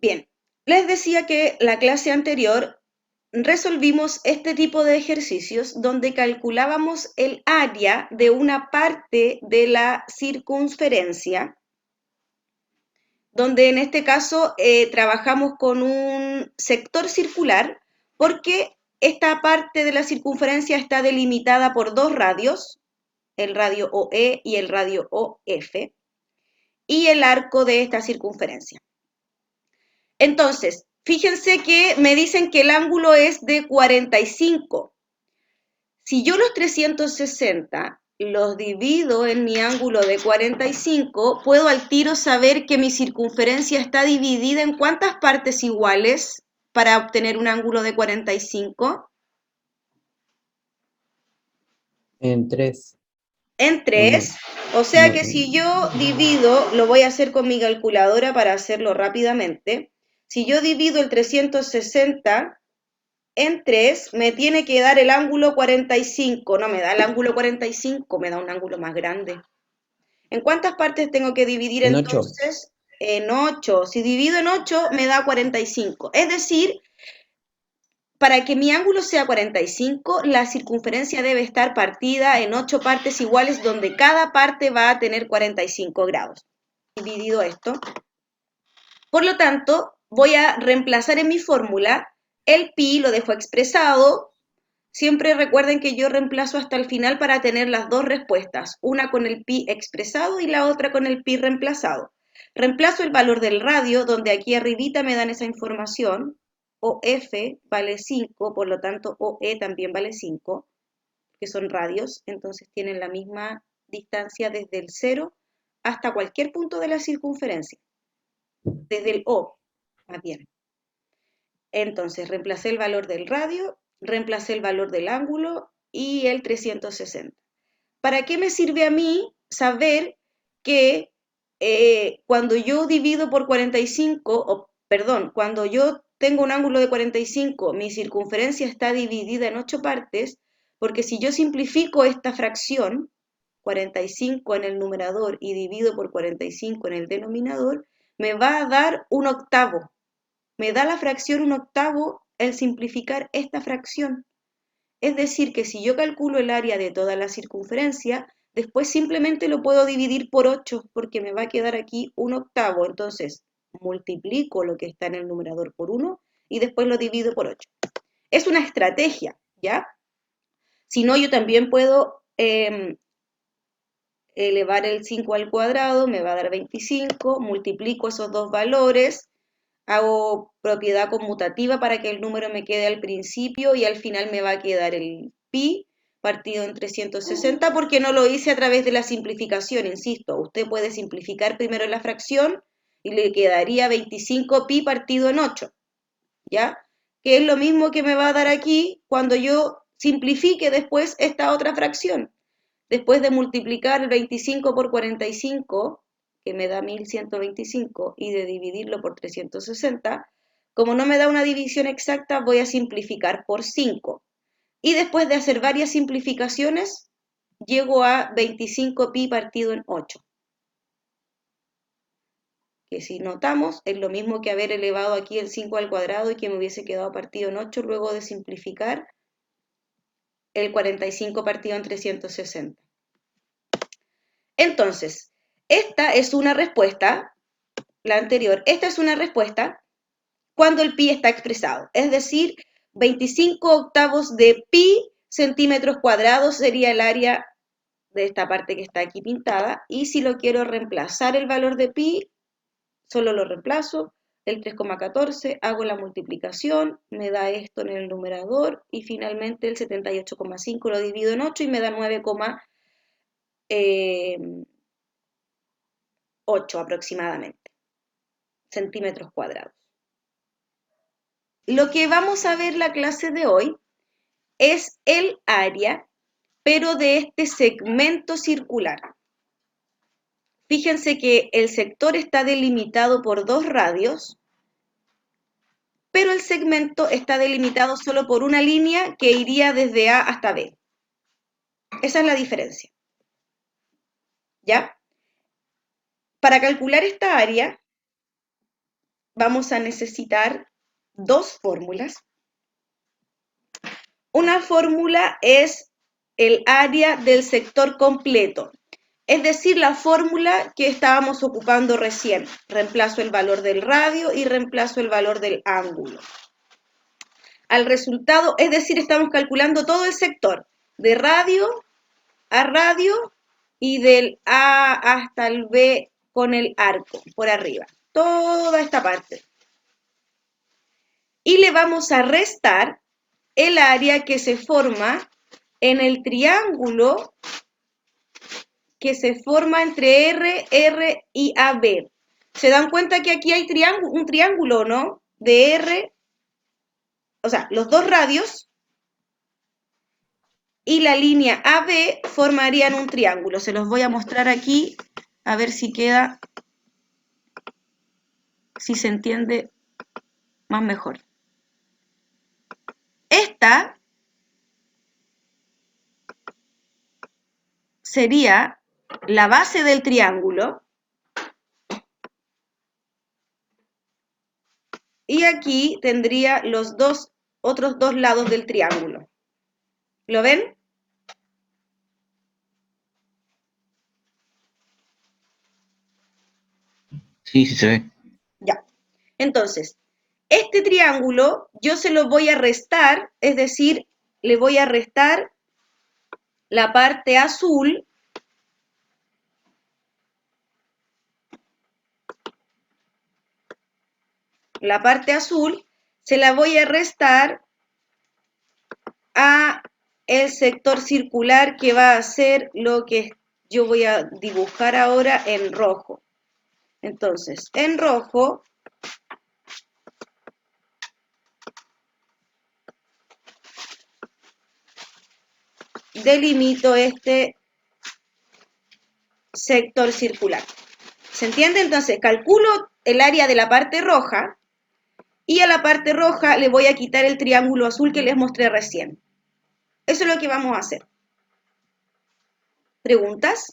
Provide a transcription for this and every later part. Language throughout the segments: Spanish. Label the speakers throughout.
Speaker 1: Bien, les decía que la clase anterior resolvimos este tipo de ejercicios donde calculábamos el área de una parte de la circunferencia, donde en este caso trabajamos con un sector circular porque esta parte de la circunferencia está delimitada por dos radios, el radio OE y el radio OF, y el arco de esta circunferencia. Entonces, fíjense que me dicen que el ángulo es de 45. Si yo los 360 los divido en mi ángulo de 45, puedo al tiro saber que mi circunferencia está dividida en ¿cuántas partes iguales para obtener un ángulo de 45?
Speaker 2: En 3
Speaker 1: En
Speaker 2: o no.
Speaker 1: 3. O sea
Speaker 2: No,
Speaker 1: que si yo divido, lo voy a hacer con mi calculadora para hacerlo rápidamente. Si yo divido el 360 en 3, me tiene que dar el ángulo 45. No me da el ángulo 45, me da un ángulo más grande. ¿En cuántas partes tengo que dividir
Speaker 2: en 8.
Speaker 1: entonces? En 8. Si divido en 8, me da 45. Es decir, para que mi ángulo sea 45, la circunferencia debe estar partida en 8 partes iguales donde cada parte va a tener 45 grados. Dividido esto. Por lo tanto, voy a reemplazar en mi fórmula el pi, lo dejo expresado. Siempre recuerden que yo reemplazo hasta el final para tener las dos respuestas, una con el pi expresado y la otra con el pi reemplazado. Reemplazo el valor del radio, donde aquí arribita me dan esa información. OF vale 5, por lo tanto OE también vale 5, que son radios, entonces tienen la misma distancia desde el 0 hasta cualquier punto de la circunferencia, desde el O, más bien. Entonces, reemplacé el valor del radio, reemplacé el valor del ángulo y el 360. ¿Para qué me sirve a mí saber que cuando yo divido por 45, perdón, cuando yo tengo un ángulo de 45, mi circunferencia está dividida en 8 partes? Porque si yo simplifico esta fracción, 45 en el numerador y divido por 45 en el denominador, me va a dar un octavo. Me da la fracción un octavo el simplificar esta fracción. Es decir, que si yo calculo el área de toda la circunferencia, después simplemente lo puedo dividir por 8, porque me va a quedar aquí un octavo. Entonces, multiplico lo que está en el numerador por 1 y después lo divido por 8. Es una estrategia, ¿ya? Si no, yo también puedo elevar el 5 al cuadrado, me va a dar 25, multiplico esos dos valores, hago propiedad conmutativa para que el número me quede al principio y al final me va a quedar el pi partido en 360 porque no lo hice a través de la simplificación, insisto. Usted puede simplificar primero la fracción y le quedaría 25 pi partido en 8, ¿ya? Que es lo mismo que me va a dar aquí cuando yo simplifique después esta otra fracción. Después de multiplicar el 25 por 45, que me da 1125, y de dividirlo por 360, como no me da una división exacta, voy a simplificar por 5. Y después de hacer varias simplificaciones, llego a 25 pi partido en 8. Que si notamos, es lo mismo que haber elevado aquí el 5 al cuadrado y que me hubiese quedado partido en 8 luego de simplificar el 45 partido en 360. Entonces, esta es una respuesta, la anterior, esta es una respuesta cuando el pi está expresado, es decir, 25 octavos de pi centímetros cuadrados sería el área de esta parte que está aquí pintada, y si lo quiero reemplazar el valor de pi, solo lo reemplazo, el 3,14, hago la multiplicación, me da esto en el numerador, y finalmente el 78,5 lo divido en 8 y me da 9,8 aproximadamente centímetros cuadrados. Lo que vamos a ver la clase de hoy es el área, pero de este segmento circular. Fíjense que el sector está delimitado por dos radios, pero el segmento está delimitado solo por una línea que iría desde A hasta B. Esa es la diferencia. ¿Ya? Para calcular esta área, vamos a necesitar dos fórmulas. Una fórmula es el área del sector completo, es decir, la fórmula que estábamos ocupando recién. Reemplazo el valor del radio y reemplazo el valor del ángulo. Al resultado, es decir, estamos calculando todo el sector, de radio a radio y del A hasta el B con el arco por arriba. Toda esta parte. Y le vamos a restar el área que se forma en el triángulo que se forma entre R y AB. ¿Se dan cuenta que aquí hay un triángulo, no? De R, o sea, los dos radios y la línea AB formarían un triángulo. Se los voy a mostrar aquí, a ver si queda, si se entiende más mejor. Esta sería la base del triángulo y aquí tendría los otros dos lados del triángulo. ¿Lo ven?
Speaker 3: Sí, sí se ve.
Speaker 1: Ya. Entonces, este triángulo yo se lo voy a restar, es decir, le voy a restar la parte azul se la voy a restar a el sector circular que va a ser lo que yo voy a dibujar ahora en rojo. Entonces, en rojo delimito este sector circular. ¿Se entiende? Entonces, calculo el área de la parte roja y a la parte roja le voy a quitar el triángulo azul que les mostré recién. Eso es lo que vamos a hacer. ¿Preguntas?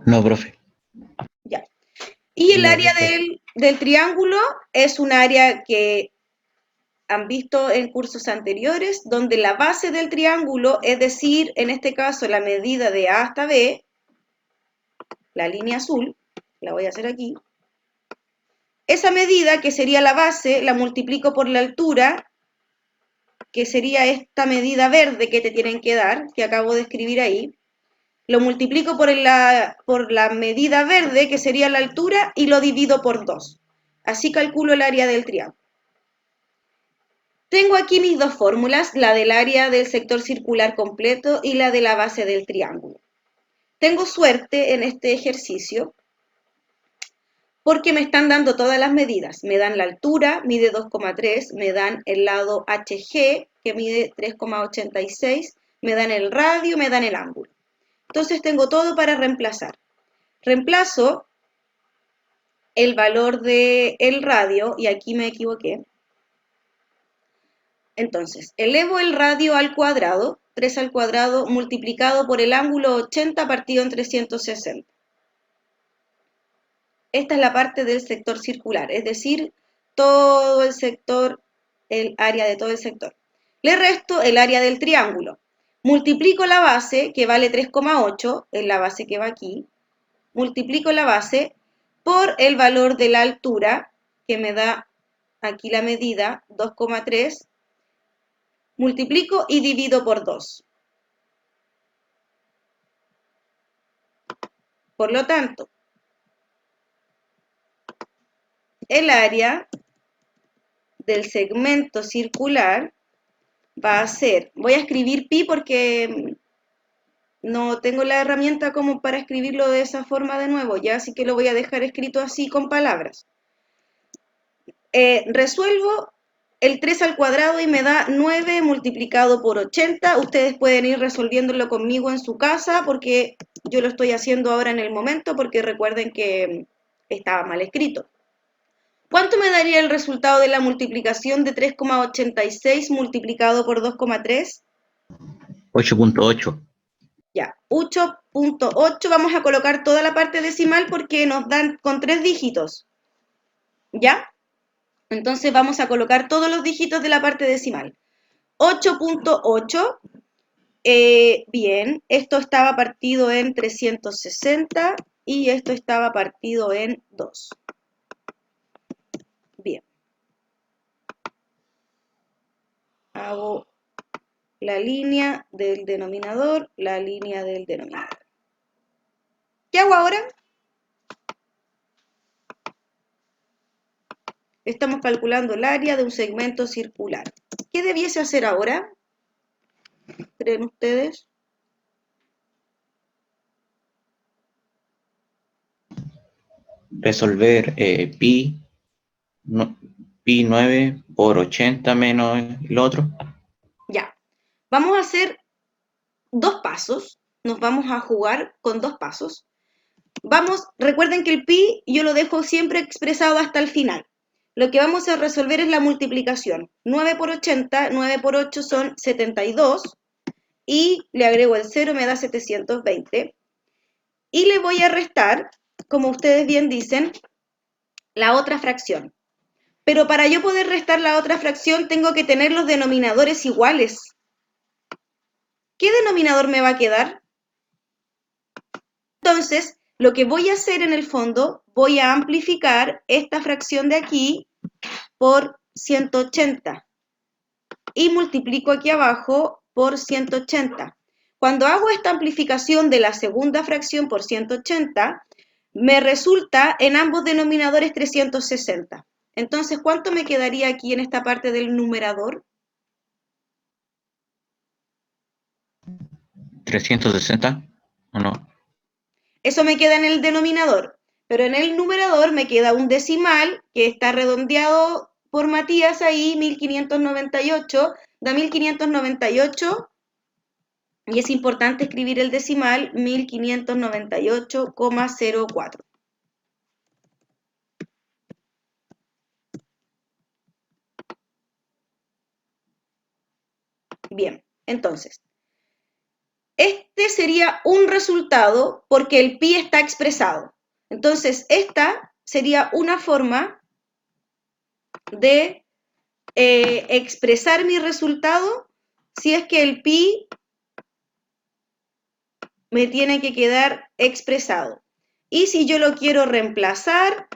Speaker 3: No, profe.
Speaker 1: Ya. Y el
Speaker 2: No,
Speaker 1: área
Speaker 2: profe.
Speaker 1: del triángulo es un área que han visto en cursos anteriores, donde la base del triángulo, es decir, en este caso la medida de A hasta B, la línea azul, la voy a hacer aquí, esa medida que sería la base, la multiplico por la altura, que sería esta medida verde que te tienen que dar, que acabo de escribir ahí, lo multiplico por la medida verde, que sería la altura, y lo divido por 2. Así calculo el área del triángulo. Tengo aquí mis dos fórmulas, la del área del sector circular completo y la de la base del triángulo. Tengo suerte en este ejercicio porque me están dando todas las medidas. Me dan la altura, mide 2,3, me dan el lado HG, que mide 3,86, me dan el radio, me dan el ángulo. Entonces tengo todo para reemplazar. Reemplazo el valor del radio, y aquí me equivoqué. Entonces, elevo el radio al cuadrado, 3 al cuadrado, multiplicado por el ángulo 80 partido en 360. Esta es la parte del sector circular, es decir, todo el sector, el área de todo el sector. Le resto el área del triángulo. Multiplico la base, que vale 3,8, es la base que va aquí. Multiplico la base por el valor de la altura, que me da aquí la medida, 2,3. Multiplico y divido por 2. Por lo tanto, el área del segmento circular va a ser, voy a escribir pi porque no tengo la herramienta como para escribirlo de esa forma de nuevo, ya, así que lo voy a dejar escrito así con palabras. Resuelvo el 3 al cuadrado y me da 9 multiplicado por 80. Ustedes pueden ir resolviéndolo conmigo en su casa porque yo lo estoy haciendo ahora en el momento porque recuerden que estaba mal escrito. ¿Cuánto me daría el resultado de la multiplicación de 3,86 multiplicado por 2,3?
Speaker 3: 8.8.
Speaker 1: Ya, 8. 8.8, vamos a colocar toda la parte decimal porque nos dan con 3 dígitos, ¿ya? Entonces vamos a colocar todos los dígitos de la parte decimal. 8.8, bien, esto estaba partido en 360 y esto estaba partido en 2. Bien. Hago la línea del denominador, la línea del denominador. ¿Qué hago ahora? Estamos calculando el área de un segmento circular. ¿Qué debiese hacer ahora? ¿Creen ustedes?
Speaker 3: Resolver pi 9 por 80 menos el otro.
Speaker 1: Ya. Vamos a hacer 2 pasos. Nos vamos a jugar con 2 pasos. Recuerden que el pi yo lo dejo siempre expresado hasta el final. Lo que vamos a resolver es la multiplicación. 9 por 80, 9 por 8 son 72. Y le agrego el 0, me da 720. Y le voy a restar, como ustedes bien dicen, la otra fracción. Pero para yo poder restar la otra fracción tengo que tener los denominadores iguales. ¿Qué denominador me va a quedar? Entonces, lo que voy a hacer en el fondo, voy a amplificar esta fracción de aquí por 180 y multiplico aquí abajo por 180. Cuando hago esta amplificación de la segunda fracción por 180, me resulta en ambos denominadores 360. Entonces, ¿cuánto me quedaría aquí en esta parte del numerador?
Speaker 3: 360, ¿o no?
Speaker 1: Eso me queda en el denominador, pero en el numerador me queda un decimal que está redondeado por Matías ahí, 1598, da 1598 y es importante escribir el decimal 1598,04. Bien, entonces, este sería un resultado porque el pi está expresado. Entonces, esta sería una forma de expresar mi resultado si es que el pi me tiene que quedar expresado. Y si yo lo quiero reemplazar,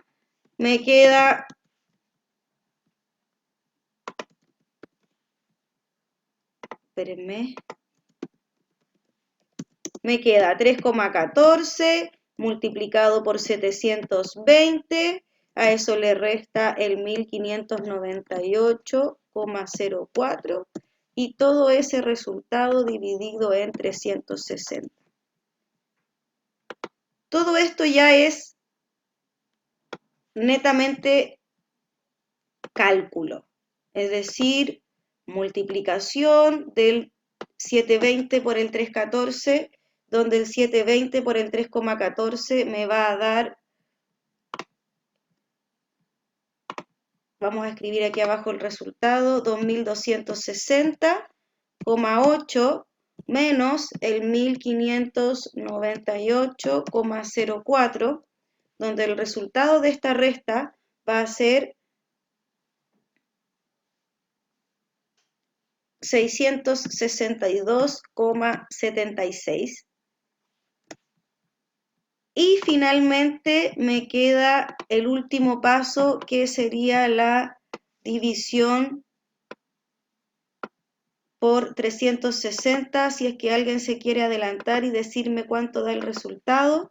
Speaker 1: me queda espérenme, me queda 3,14 multiplicado por 720, a eso le resta el 1598,04 y todo ese resultado dividido en 360. Todo esto ya es netamente cálculo, es decir, multiplicación del 720 por el 314, donde el 720 por el 3,14 me va a dar, vamos a escribir aquí abajo el resultado, 2260,8 menos el 1598,04, donde el resultado de esta resta va a ser 662,76. Y finalmente me queda el último paso que sería la división por 360, si es que alguien se quiere adelantar y decirme cuánto da el resultado.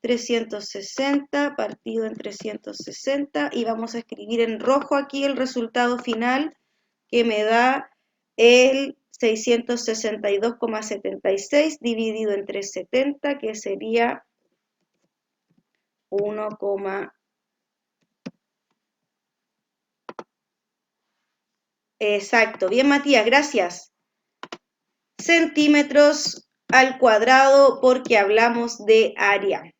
Speaker 1: 360 partido en 360 y vamos a escribir en rojo aquí el resultado final que me da el 662,76 dividido entre 70, que sería 1, exacto. Bien, Matías, gracias. Centímetros al cuadrado porque hablamos de área.